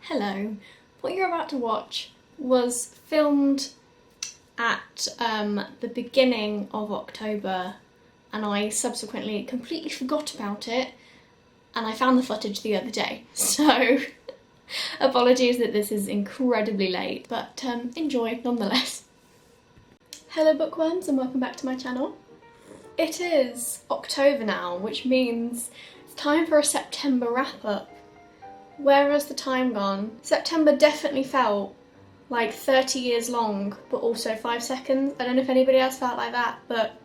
Hello. What you're about to watch was filmed at the beginning of October, and I subsequently completely forgot about it, and I found the footage the other day. So apologies that this is incredibly late, but enjoy nonetheless. Hello bookworms and welcome back to my channel. It is October now, which means it's time for a September wrap-up. Where has the time gone? September definitely felt like 30 years long, but also 5 seconds. I don't know if anybody else felt like that, but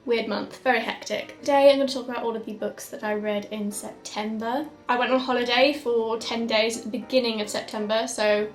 weird month, very hectic. Today I'm going to talk about all of the books that I read in September. I went on holiday for 10 days at the beginning of September, so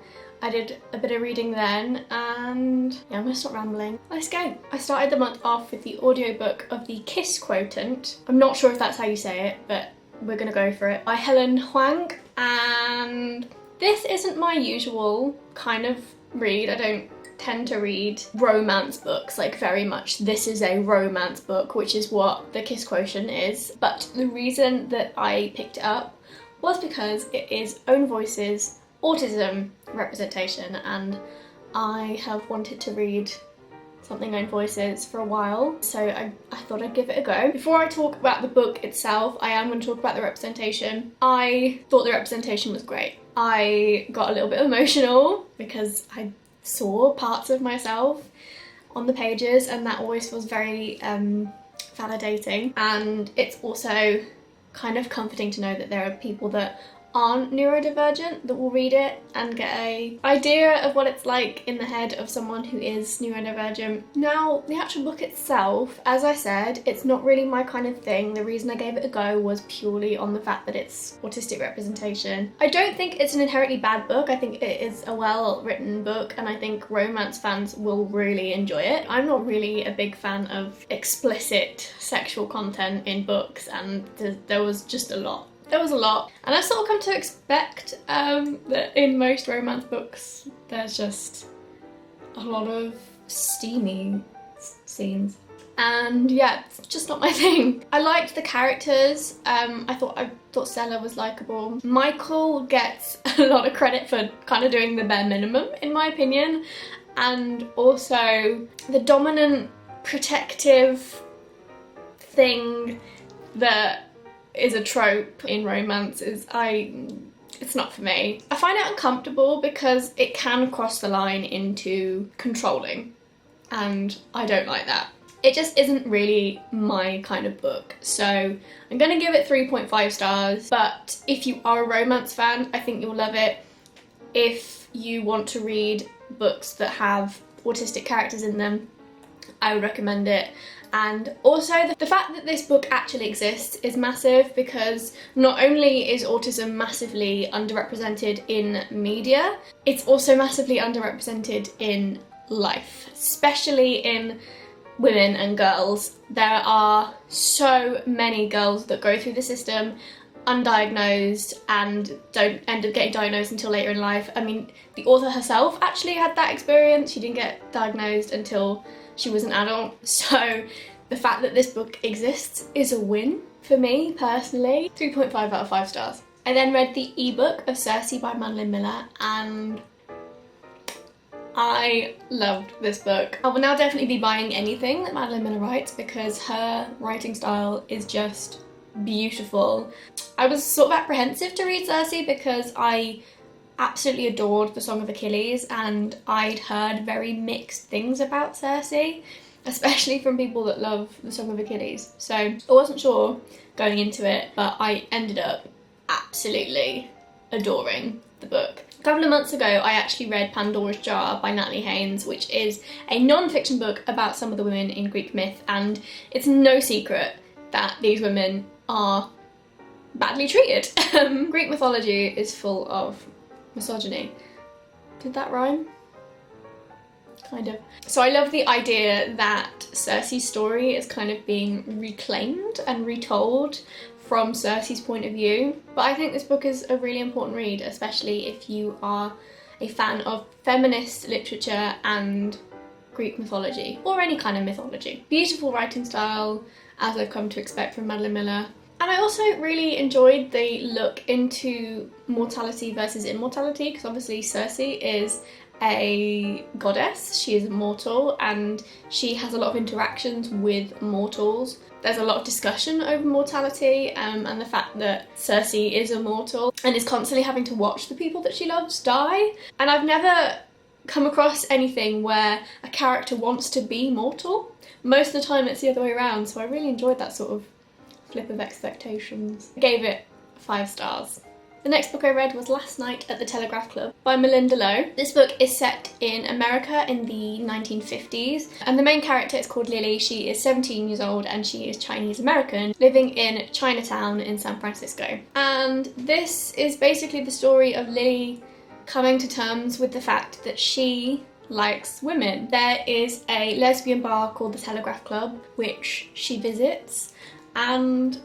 I did a bit of reading then, and yeah, I'm going to stop rambling. Let's go. I started the month off with the audiobook of the Kiss Quotient. I'm not sure if that's how you say it, but we're gonna go for it, by Helen Huang, and this isn't my usual kind of read. I don't tend to read romance books, like very much this is a romance book, which is what the Kiss Quotient is, but the reason that I picked it up was because it is own voices, autism representation, and I have wanted to read something own voices for a while, so I thought I'd give it a go. Before I talk about the book itself, I am going to talk about the representation. I thought the representation was great. I got a little bit emotional because I saw parts of myself on the pages, and that always feels very validating, and it's also kind of comforting to know that there are people that aren't neurodivergent that will read it and get an idea of what it's like in the head of someone who is neurodivergent. Now, the actual book itself, as I said, it's not really my kind of thing. The reason I gave it a go was purely on the fact that it's autistic representation. I don't think it's an inherently bad book. I think it is a well-written book, and I think romance fans will really enjoy it. I'm not really a big fan of explicit sexual content in books, and there was just a lot. There was a lot, and I've sort of come to expect that in most romance books there's just a lot of steamy scenes, and yeah, it's just not my thing. I liked the characters. I thought Stella was likeable. Michael gets a lot of credit for kind of doing the bare minimum, in my opinion, and also the dominant protective thing that is a trope in romance it's not for me. I find it uncomfortable because it can cross the line into controlling, and I don't like that. It just isn't really my kind of book, so I'm gonna give it 3.5 stars, but if you are a romance fan, I think you'll love it. If you want to read books that have autistic characters in them, I would recommend it. And also the fact that this book actually exists is massive, because not only is autism massively underrepresented in media, it's also massively underrepresented in life, especially in women and girls. There are so many girls that go through the system undiagnosed and don't end up getting diagnosed until later in life. I mean, the author herself actually had that experience. She didn't get diagnosed until she was an adult, so the fact that this book exists is a win for me personally. 3.5 out of 5 stars. I then read the ebook of Cersei by Madeline Miller, and I loved this book. I will now definitely be buying anything that Madeline Miller writes because her writing style is just beautiful. I was sort of apprehensive to read Cersei because I absolutely adored The Song of Achilles, and I'd heard very mixed things about Cersei, especially from people that love The Song of Achilles. So I wasn't sure going into it, but I ended up absolutely adoring the book. A couple of months ago, I actually read Pandora's Jar by Natalie Haynes, which is a non-fiction book about some of the women in Greek myth, and it's no secret that these women are badly treated. Greek mythology is full of misogyny. Did that rhyme? Kind of. So I love the idea that Cersei's story is kind of being reclaimed and retold from Cersei's point of view. But I think this book is a really important read, especially if you are a fan of feminist literature and Greek mythology, or any kind of mythology. Beautiful writing style, as I've come to expect from Madeline Miller. And I also really enjoyed the look into mortality versus immortality, because obviously Cersei is a goddess, she is immortal, and she has a lot of interactions with mortals. There's a lot of discussion over mortality and the fact that Cersei is immortal and is constantly having to watch the people that she loves die. And I've never come across anything where a character wants to be mortal. Most of the time it's the other way around, so I really enjoyed that sort of flip of expectations. I gave it 5 stars. The next book I read was Last Night at the Telegraph Club by Melinda Lowe. This book is set in America in the 1950s, and the main character is called Lily. She is 17 years old and she is Chinese American, living in Chinatown in San Francisco. And this is basically the story of Lily coming to terms with the fact that she likes women. There is a lesbian bar called the Telegraph Club, which she visits, and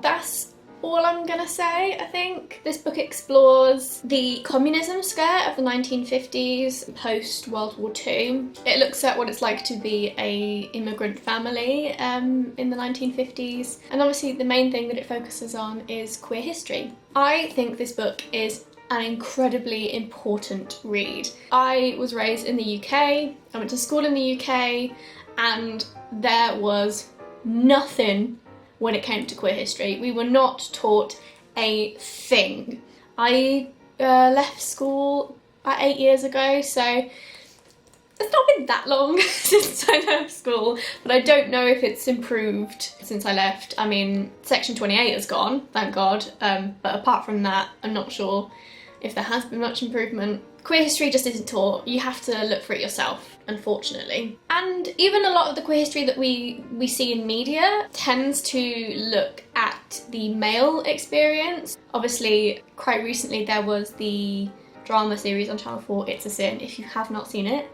that's all I'm gonna say, I think. This book explores the communism scare of the 1950s, post-World War II. It looks at what it's like to be a immigrant family in the 1950s, and obviously the main thing that it focuses on is queer history. I think this book is an incredibly important read. I was raised in the UK, I went to school in the UK, and there was nothing when it came to queer history. We were not taught a thing. I left school about 8 years ago, so it's not been that long since I left school, but I don't know if it's improved since I left. I mean, Section 28 is gone, thank God, but apart from that, I'm not sure if there has been much improvement. Queer history just isn't taught. You have to look for it yourself, unfortunately. And even a lot of the queer history that we see in media tends to look at the male experience. Obviously, quite recently there was the drama series on Channel 4, It's a Sin. If you have not seen it,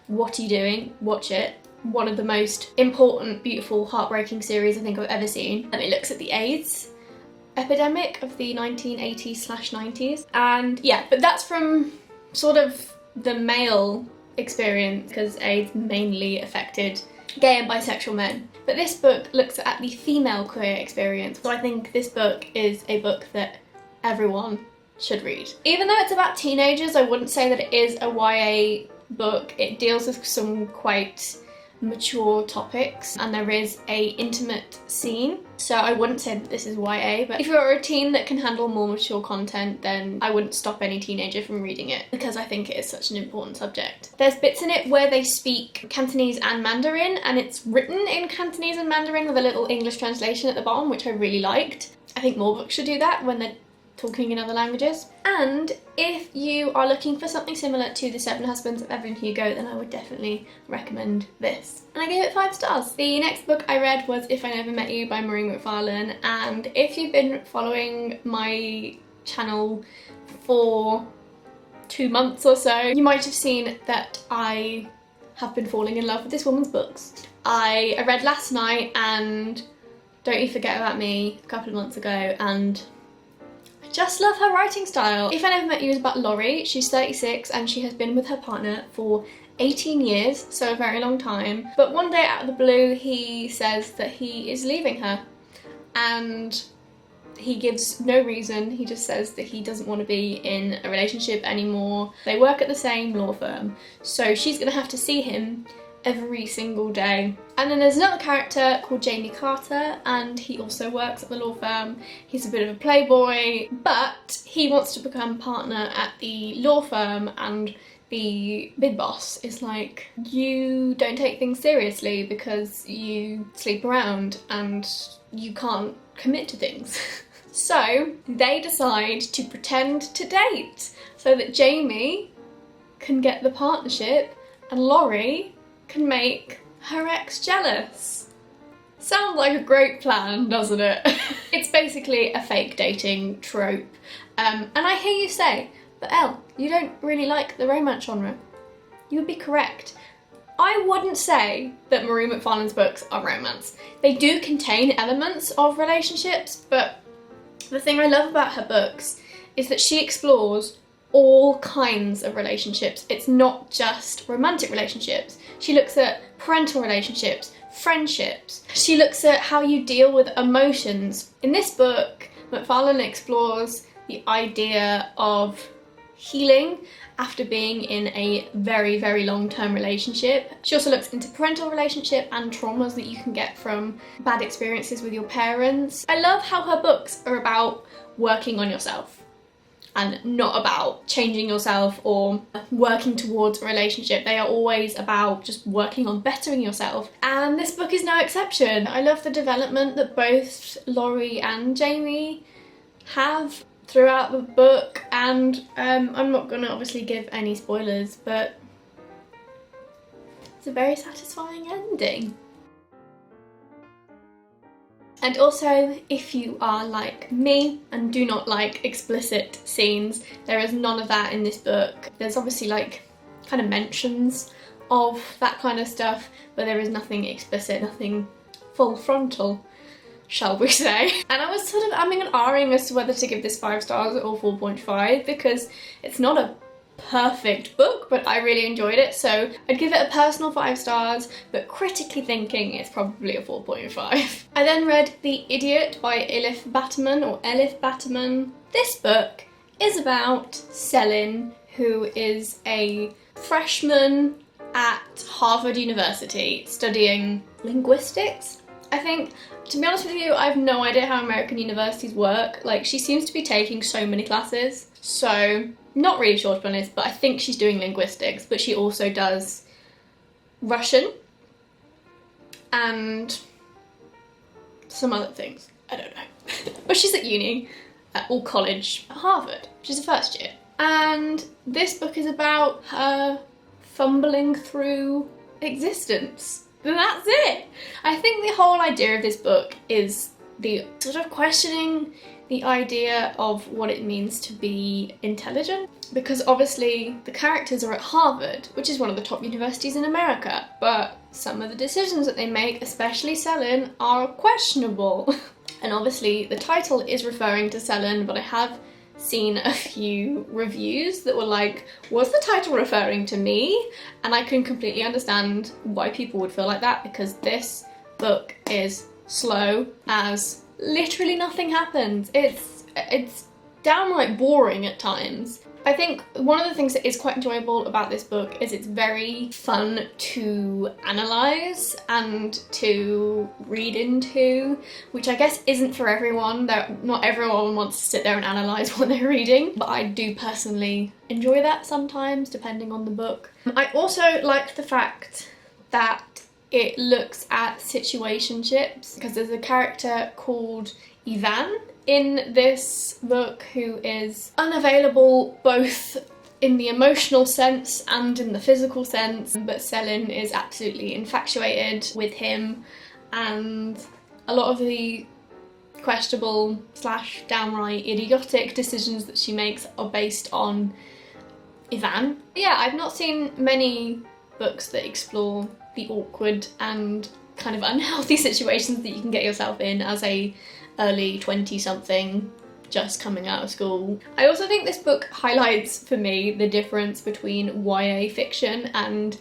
what are you doing? Watch it. One of the most important, beautiful, heartbreaking series I think I've ever seen. And it looks at the AIDS epidemic of the 1980s/90s. And yeah, but that's from sort of the male experience, because AIDS mainly affected gay and bisexual men. But this book looks at the female queer experience, so I think this book is a book that everyone should read. Even though it's about teenagers, I wouldn't say that it is a YA book. It deals with some quite mature topics, and there is a intimate scene, so I wouldn't say that this is YA, but if you're a teen that can handle more mature content, then I wouldn't stop any teenager from reading it, because I think it is such an important subject. There's bits in it where they speak Cantonese and Mandarin, and it's written in Cantonese and Mandarin with a little English translation at the bottom, which I really liked. I think more books should do that when they're talking in other languages. And if you are looking for something similar to The Seven Husbands of Evelyn Hugo, then I would definitely recommend this. And I gave it 5 stars. The next book I read was If I Never Met You by Maureen McFarlane, and if you've been following my channel for 2 months or so, you might have seen that I have been falling in love with this woman's books. I read Last Night and Don't You Forget About Me a couple of months ago, and just love her writing style. If I Never Met You is about Laurie. She's 36 and she has been with her partner for 18 years, so a very long time. But one day out of the blue he says that he is leaving her, and he gives no reason. He just says that he doesn't want to be in a relationship anymore. They work at the same law firm, so she's gonna have to see him every single day. And then there's another character called Jamie Carter, and he also works at the law firm. He's a bit of a playboy, but he wants to become partner at the law firm, and the big boss is like, you don't take things seriously because you sleep around and you can't commit to things. So they decide to pretend to date so that Jamie can get the partnership and Laurie can make her ex jealous. Sounds like a great plan, doesn't it? It's basically a fake dating trope. And I hear you say, but Elle, you don't really like the romance genre. You would be correct. I wouldn't say that Maureen McFarlane's books are romance. They do contain elements of relationships, but the thing I love about her books is that she explores all kinds of relationships. It's not just romantic relationships. She looks at parental relationships, friendships. She looks at how you deal with emotions. In this book, McFarlane explores the idea of healing after being in a very, very long-term relationship. She also looks into parental relationship and traumas that you can get from bad experiences with your parents. I love how her books are about working on yourself and not about changing yourself or working towards a relationship. They are always about just working on bettering yourself, and this book is no exception. I love the development that both Laurie and Jamie have throughout the book, and I'm not going to obviously give any spoilers, but it's a very satisfying ending. And also, if you are like me and do not like explicit scenes, there is none of that in this book. There's obviously like kind of mentions of that kind of stuff, but there is nothing explicit, nothing full frontal, shall we say. And I was sort of umming and ahhing as to whether to give this 5 stars or 4.5 because it's not a perfect book, but I really enjoyed it, so I'd give it a personal 5 stars, but critically thinking it's probably a 4.5. I then read The Idiot by Elif Batuman. This book is about Selin, who is a freshman at Harvard University studying linguistics, I think. To be honest with you, I have no idea how American universities work. Like, she seems to be taking so many classes, so not really sure to be honest, but I think she's doing linguistics, but she also does Russian and some other things. I don't know. But she's at uni or college at Harvard. She's a first year. And this book is about her fumbling through existence. And that's it. I think the whole idea of this book is the sort of questioning the idea of what it means to be intelligent, because obviously the characters are at Harvard, which is one of the top universities in America, but some of the decisions that they make, especially Selin, are questionable. And obviously the title is referring to Selin, but I have seen a few reviews that were like, was the title referring to me? And I can completely understand why people would feel like that, because this book is slow as literally nothing happens. It's downright boring at times. I think one of the things that is quite enjoyable about this book is it's very fun to analyse and to read into, which I guess isn't for everyone. Not everyone wants to sit there and analyse what they're reading, but I do personally enjoy that sometimes, depending on the book. I also like the fact that it looks at situationships, because there's a character called Ivan in this book who is unavailable both in the emotional sense and in the physical sense, but Selin is absolutely infatuated with him, and a lot of the questionable / downright idiotic decisions that she makes are based on Ivan. Yeah, I've not seen many books that explore the awkward and kind of unhealthy situations that you can get yourself in as a early 20-something just coming out of school. I also think this book highlights for me the difference between YA fiction and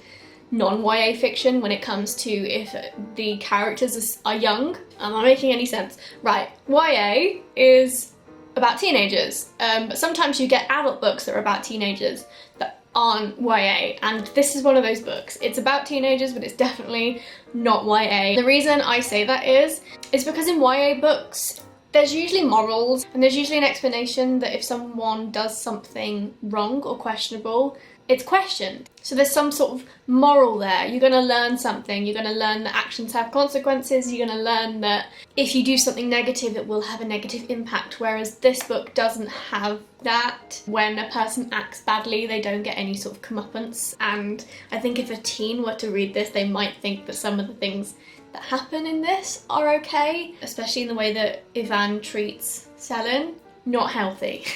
non-YA fiction when it comes to if the characters are young. Am I making any sense? Right, YA is about teenagers, but sometimes you get adult books that are about teenagers that aren't YA, and this is one of those books. It's about teenagers, but it's definitely not YA. The reason I say that is because in YA books there's usually morals, and there's usually an explanation that if someone does something wrong or questionable, it's questioned. So there's some sort of moral there. You're going to learn something. You're going to learn that actions have consequences. You're going to learn that if you do something negative, it will have a negative impact. Whereas this book doesn't have that. When a person acts badly, they don't get any sort of comeuppance. And I think if a teen were to read this, they might think that some of the things that happen in this are okay, especially in the way that Ivan treats Selin. Not healthy.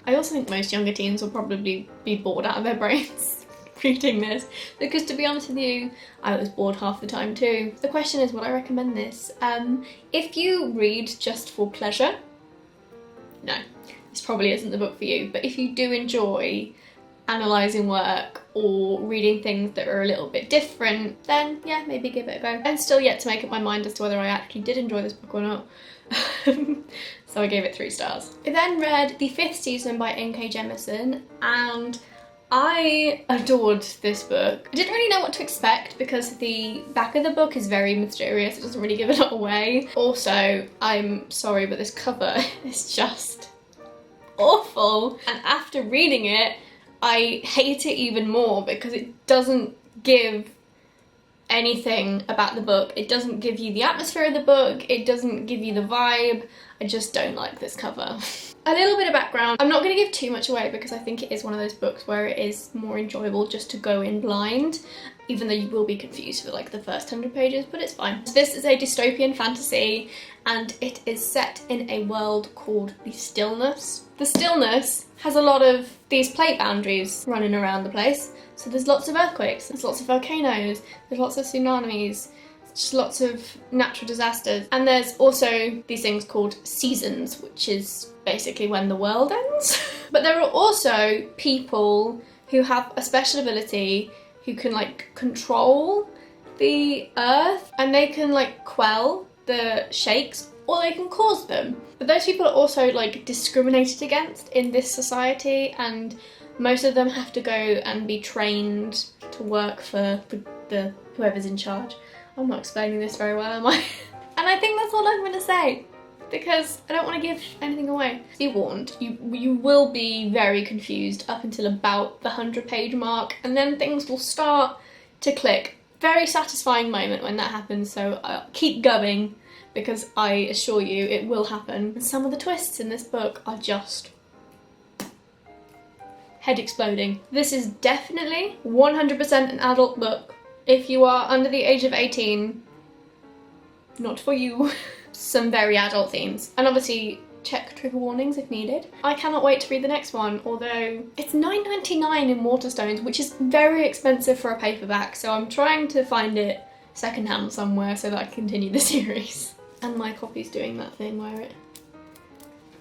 I also think most younger teens will probably be bored out of their brains reading this, because to be honest with you, I was bored half the time too. The question is, would I recommend this? If you read just for pleasure, no, this probably isn't the book for you, but if you do enjoy analysing work or reading things that are a little bit different, then yeah, maybe give it a go. I'm still yet to make up my mind as to whether I actually did enjoy this book or not. So I gave it 3 stars. I then read the 5th season by N.K. Jemisin, and I adored this book. I didn't really know what to expect because the back of the book is very mysterious. It doesn't really give a lot away. Also, I'm sorry, but this cover is just awful. And after reading it, I hate it even more because it doesn't give anything about the book. It doesn't give you the atmosphere of the book. It doesn't give you the vibe. I just don't like this cover. A little bit of background. I'm not going to give too much away because I think it is one of those books where it is more enjoyable just to go in blind, even though you will be confused for like the first 100 pages, but it's fine. So this is a dystopian fantasy and it is set in a world called the Stillness. The Stillness has a lot of these plate boundaries running around the place. So there's lots of earthquakes, there's lots of volcanoes, there's lots of tsunamis, just lots of natural disasters. And there's also these things called seasons, which is basically when the world ends. But there are also people who have a special ability who can like control the earth, and they can like quell the shakes or they can cause them. But those people are also like discriminated against in this society, and most of them have to go and be trained to work for the whoever's in charge. I'm not explaining this very well, am I? And I think that's all I'm going to say, because I don't want to give anything away. Be warned, you will be very confused up until about the 100-page mark, and then things will start to click. Very satisfying moment when that happens, so keep going, because I assure you it will happen. And some of the twists in this book are just head exploding. This is definitely 100% an adult book. If you are under the age of 18, not for you. Some very adult themes. And obviously check trigger warnings if needed. I cannot wait to read the next one, although it's $9.99 in Waterstones, which is very expensive for a paperback, so I'm trying to find it secondhand somewhere so that I can continue the series. And my copy's doing that thing where it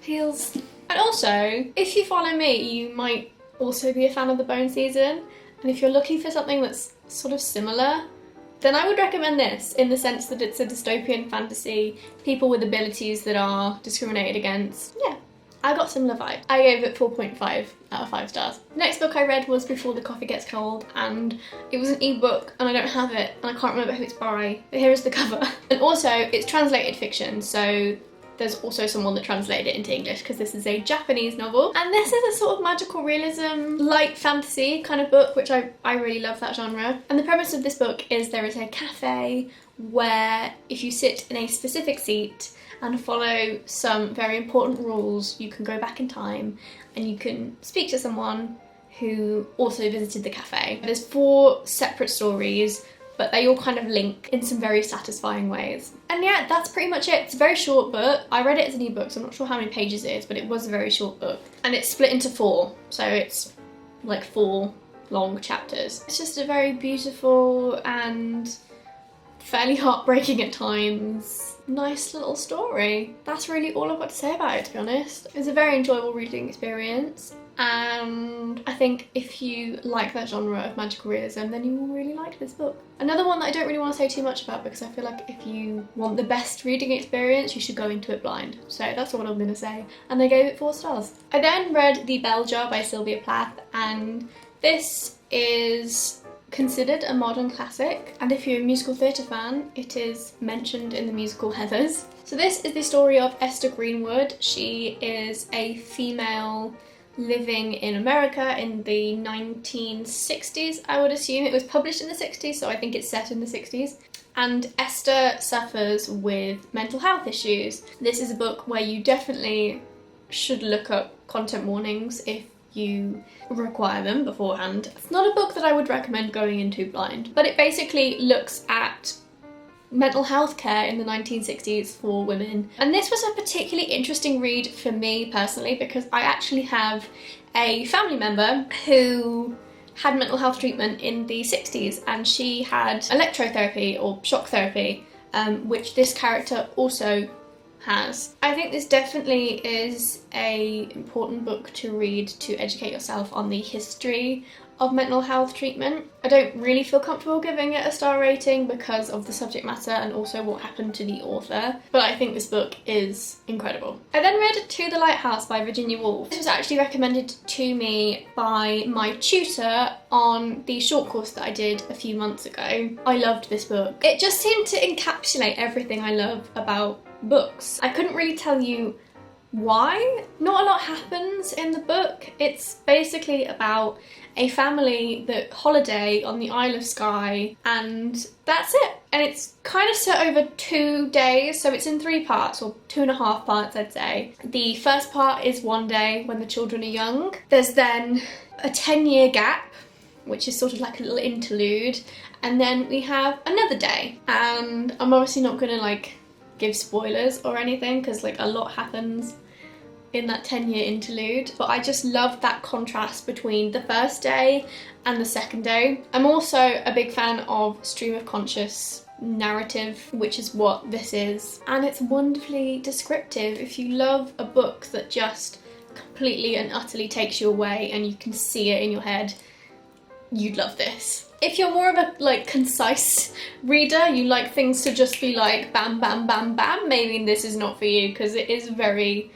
peels. And also, if you follow me, you might also be a fan of the Bone season, and if you're looking for something that's sort of similar, then I would recommend this, in the sense that it's a dystopian fantasy, people with abilities that are discriminated against. Yeah, I got similar vibe. I gave it 4.5 out of 5 stars. The next book I read was Before the Coffee Gets Cold, and it was an ebook and I don't have it and I can't remember who it's by, but here is the cover. And also it's translated fiction, so there's also someone that translated it into English because this is a Japanese novel. And this is a sort of magical realism, light fantasy kind of book, which I really love that genre. And the premise of this book is there is a cafe where if you sit in a specific seat and follow some very important rules, you can go back in time and you can speak to someone who also visited the cafe. There's 4 separate stories, but they all kind of link in some very satisfying ways. And yeah, that's pretty much it. It's a very short book. I read it as an ebook, so I'm not sure how many pages it is, but it was a very short book. And it's split into 4, so it's like 4 long chapters. It's just a very beautiful and fairly heartbreaking at times, nice little story. That's really all I've got to say about it, to be honest. It was a very enjoyable reading experience, and I think if you like that genre of magical realism, then you will really like this book. Another one that I don't really want to say too much about, because I feel like if you want the best reading experience, you should go into it blind. So that's all I'm going to say, and I gave it 4 stars. I then read The Bell Jar by Sylvia Plath, and this is considered a modern classic, and if you're a musical theatre fan, it is mentioned in the musical Heathers. So this is the story of Esther Greenwood. She is a female living in America in the 1960s, I would assume. It was published in the 60s, so I think it's set in the 60s. And Esther suffers with mental health issues. This is a book where you definitely should look up content warnings if you require them beforehand. It's not a book that I would recommend going into blind, but it basically looks at mental health care in the 1960s for women. And this was a particularly interesting read for me personally, because I actually have a family member who had mental health treatment in the 60s, and she had electrotherapy or shock therapy, which this character also has. I think this definitely is an important book to read to educate yourself on the history of mental health treatment. I don't really feel comfortable giving it a star rating because of the subject matter and also what happened to the author, but I think this book is incredible. I then read To the Lighthouse by Virginia Woolf. This was actually recommended to me by my tutor on the short course that I did a few months ago. I loved this book. It just seemed to encapsulate everything I love about books. I couldn't really tell you why. Not a lot happens in the book. It's basically about a family that holiday on the Isle of Skye, and that's it. And it's kind of set over 2 days, so it's in 3 parts, or 2.5 parts I'd say. The first part is 1 day when the children are young. There's then a 10-year gap, which is sort of like a little interlude, and then we have another day. And I'm obviously not gonna like give spoilers or anything because like a lot happens in that 10-year interlude, but I just loved that contrast between the first day and the second day. I'm also a big fan of stream of conscious narrative, which is what this is, and it's wonderfully descriptive. If you love a book that just completely and utterly takes you away and you can see it in your head, you'd love this. If you're more of a like concise reader, you like things to just be like bam bam bam bam, maybe this is not for you because it is very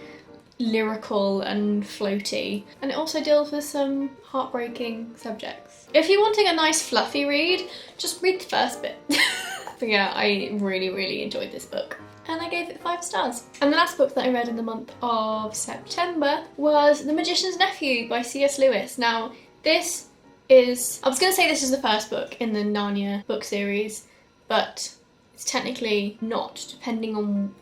lyrical and floaty, and it also deals with some heartbreaking subjects. If you're wanting a nice fluffy read, just read the first bit. But yeah, I really enjoyed this book and I gave it 5 stars. And the last book that I read in the month of September was The Magician's Nephew by C.S. Lewis. Now this is, I was going to say this is the first book in the Narnia book series, but it's technically not, depending on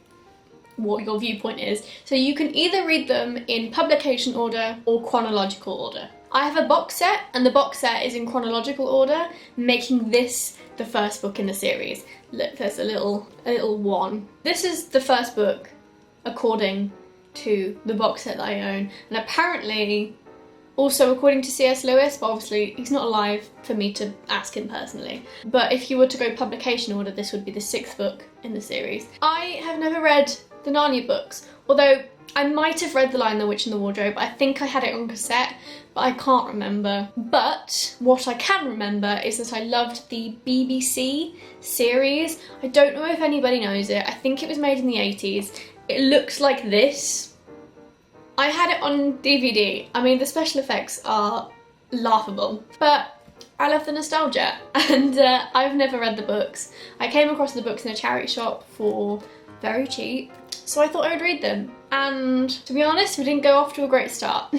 what your viewpoint is. So you can either read them in publication order or chronological order. I have a box set, and the box set is in chronological order, making this the first book in the series. Look, there's a little one. This is the first book according to the box set that I own, and apparently also according to C.S. Lewis, but obviously he's not alive for me to ask him personally. But if you were to go publication order, this would be the 6th book in the series. I have never read the Narnia books, although I might have read The Lion, the Witch and the Wardrobe. I think I had it on cassette, but I can't remember. But what I can remember is that I loved the BBC series. I don't know if anybody knows it. I think it was made in the 80s. It looks like this. I had it on DVD. I mean, the special effects are laughable, but I love the nostalgia, and I've never read the books. I came across the books in a charity shop for very cheap, so I thought I would read them, and to be honest, we didn't go off to a great start.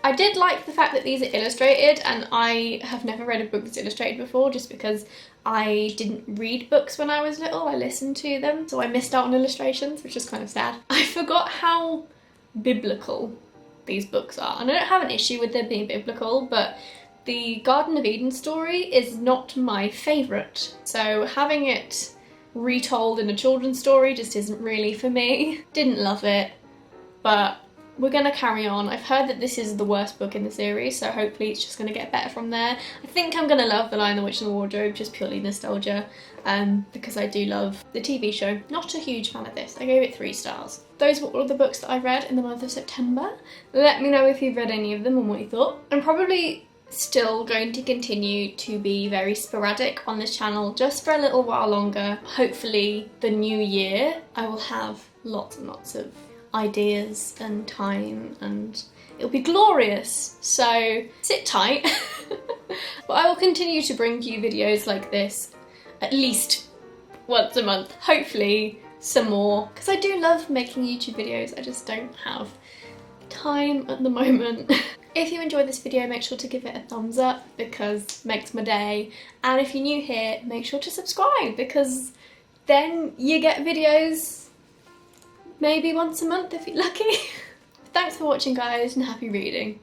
I did like the fact that these are illustrated, and I have never read a book that's illustrated before just because I didn't read books when I was little, I listened to them, so I missed out on illustrations, which is kind of sad. I forgot how biblical these books are, and I don't have an issue with them being biblical, but the Garden of Eden story is not my favourite, so having it retold in a children's story just isn't really for me. Didn't love it, but we're gonna carry on. I've heard that this is the worst book in the series, so hopefully it's just gonna get better from there. I think I'm gonna love The Lion, the Witch and the Wardrobe, just purely nostalgia, because I do love the TV show. Not a huge fan of this. I gave it 3 stars. Those were all of the books that I read in the month of September. Let me know if you've read any of them and what you thought. I'm probably still going to continue to be very sporadic on this channel just for a little while longer. Hopefully the new year I will have lots and lots of ideas and time and it'll be glorious, so sit tight. But I will continue to bring you videos like this at least once a month, hopefully some more, because I do love making YouTube videos, I just don't have time at the moment. If you enjoyed this video, make sure to give it a thumbs up because it makes my day, and if you're new here, make sure to subscribe because then you get videos maybe once a month if you're lucky. Thanks for watching guys, and happy reading.